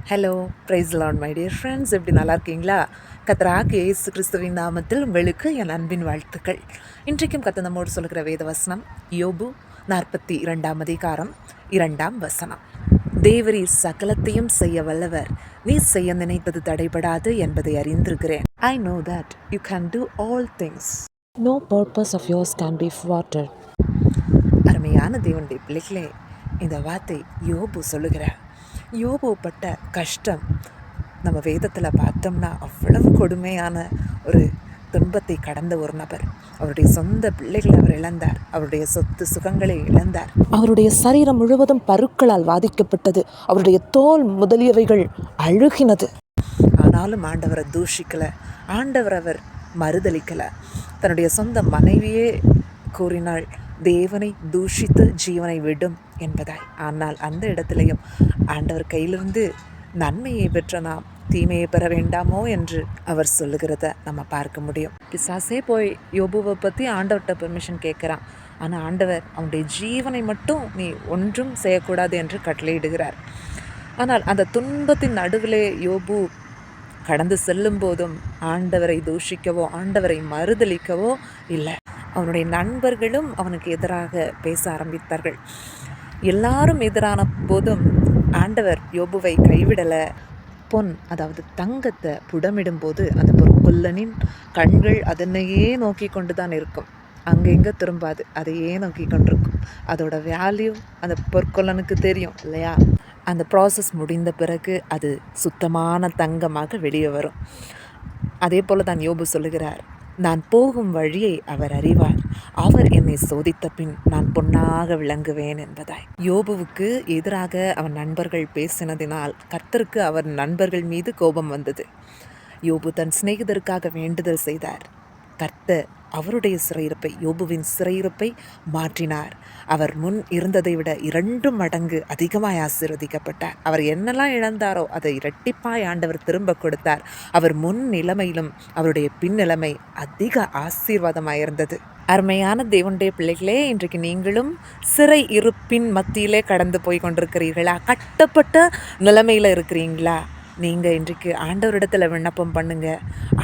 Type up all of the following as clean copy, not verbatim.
Hello, praise Lord my dear friends. எப்படி நல்லா இருக்கீங்களா? கர்த்தராகிய இயேசு கிறிஸ்துவின் நாமத்தில் உங்களுக்கு என் அன்பின் வாழ்த்துக்கள். இன்றைக்கும் கர்த்தர் நம்மோடு சொல்கிற வேத வசனம் யோபு 42ஆம் அதிகாரம் 2ஆம் வசனம். தேவரீர் சகலத்தையும் செய்ய வல்லவர், நீ செய்ய நினைத்தது தடைபடாது என்பதை அறிந்திருக்கிறேன். I know that you can do all things. No purpose of yours can be thwarted. அருமையான தேவனுடைய பிள்ளைகளே, இந்த வார்த்தை யோபு சொல்லுகிறார். யோபு பட்ட கஷ்டம் நம்ம வேதத்தில் பார்த்தோம்னா அவ்வளவு கொடுமையான ஒரு துன்பத்தை கடந்த ஒரு நபர். அவருடைய சொந்த பிள்ளைகளை அவர் இழந்தார், அவருடைய சொத்து சுகங்களை இழந்தார், அவருடைய சரீரம் முழுவதும் பருக்களால் பாதிக்கப்பட்டது, அவருடைய தோல் முதலியவைகள் அழுகினது. ஆனாலும் ஆண்டவரை தூஷிக்கலை, ஆண்டவர் அவர் மறுதளிக்கலை. தன்னுடைய சொந்த மனைவியே கூறினாள், தேவனை தூஷித்து ஜீவனை விடும் என்பதாய். ஆனால் அந்த இடத்துலையும் ஆண்டவர் கையிலிருந்து நன்மையை பெற்ற நாம் தீமையை பெற வேண்டாமோ என்று அவர் சொல்லுகிறத நம்ம பார்க்க முடியும். பிசாசே போய் யோபுவை பற்றி ஆண்டவர்கிட்ட பெர்மிஷன் கேட்குறான். ஆனால் ஆண்டவர் அவனுடைய ஜீவனை மட்டும் நீ ஒன்றும் செய்யக்கூடாது என்று கட்டளையிடுகிறார். ஆனால் அந்த துன்பத்தின் நடுவிலே யோபு கடந்து செல்லும் போதும் ஆண்டவரை தூஷிக்கவோ ஆண்டவரை மறுதளிக்கவோ இல்லை. அவனுடைய நண்பர்களும் அவனுக்கு எதிராக பேச ஆரம்பித்தார்கள். எல்லாரும் எதிரான போதும் ஆண்டவர் யோபுவை கைவிடலை. பொன், அதாவது தங்கத்தை புடமிடும் போது அந்த பொற்கொல்லனின் கண்கள் அதனையே நோக்கி கொண்டு தான் இருக்கும், அங்கெங்கே திரும்பாது, அதையே நோக்கி கொண்டிருக்கும். அதோட வேல்யூ அந்த பொற்கொல்லனுக்கு தெரியும் இல்லையா? அந்த ப்ராசஸ் முடிந்த பிறகு அது சுத்தமான தங்கமாக வெளியே வரும். அதே போல் தான் யோபு சொல்லுகிறார், நான் போகும் வழியை அவர் அறிவார், அவர் என்னை சோதித்த பின் நான் பொன்னாக விளங்குவேன் என்பதாய். யோபுவுக்கு எதிராக அவன் நண்பர்கள் பேசினதினால் கர்த்தருக்கு அவர் நண்பர்கள் மீது கோபம் வந்தது. யோபு தன் சிநேகிதருக்காக வேண்டுதல் செய்தார். கர்த்தர் அவருடைய சிறையிருப்பை, யோபுவின் சிறையிருப்பை மாற்றினார். அவர் முன் இருந்ததை விட 2 மடங்கு அதிகமாய் ஆசீர்வதிக்கப்பட்டார். அவர் என்னெல்லாம் இழந்தாரோ அதை இரட்டிப்பாய் ஆண்டவர் திரும்ப கொடுத்தார். அவர் முன் நிலைமையிலும் அவருடைய பின் நிலைமை அதிக ஆசீர்வாதமாக இருந்தது. அருமையான தேவனுடைய பிள்ளைகளே, இன்றைக்கு நீங்களும் சிறை இருப்பின் மத்தியிலே கடந்து போய் கொண்டிருக்கிறீர்களா? கட்டப்பட்ட நிலைமையில் இருக்கிறீங்களா? நீங்கள் இன்றைக்கு ஆண்டவரிடத்தில் விண்ணப்பம் பண்ணுங்க.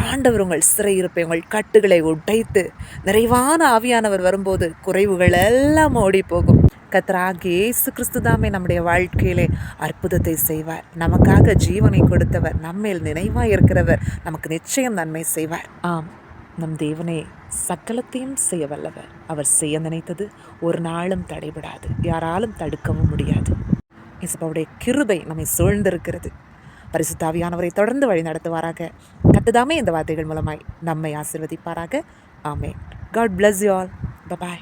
ஆண்டவர் உங்கள் சிறையிருப்பை, உங்கள் கட்டுகளை உடைத்து நிறைவான ஆவியானவர் வரும்போது குறைவுகள் எல்லாம் ஓடி போகும். கர்த்தராகிய இயேசு கிறிஸ்து தாமே நம்முடைய வாழ்க்கையிலே அற்புதத்தை செய்வார். நமக்காக ஜீவனை கொடுத்தவர், நம்மேல் நினைவாக இருக்கிறவர், நமக்கு நிச்சயம் நன்மை செய்வார். ஆம், நம் தேவனே சகலத்தையும் செய்ய வல்லவர். அவர் செய்ய நினைத்தது ஒரு நாளும் தடைபடாது, யாராலும் தடுக்கவும் முடியாது. இயேசுவுடைய கிருபை நம்மை சூழ்ந்திருக்கிறது. பரிசுத்த ஆவியானவரை தொடர்ந்து வழி நடத்துவாராக. கர்த்தர் இந்த வார்த்தைகள் மூலமாய் நம்மை ஆசீர்வதிப்பாராக. ஆமென். God bless you all. Bye bye.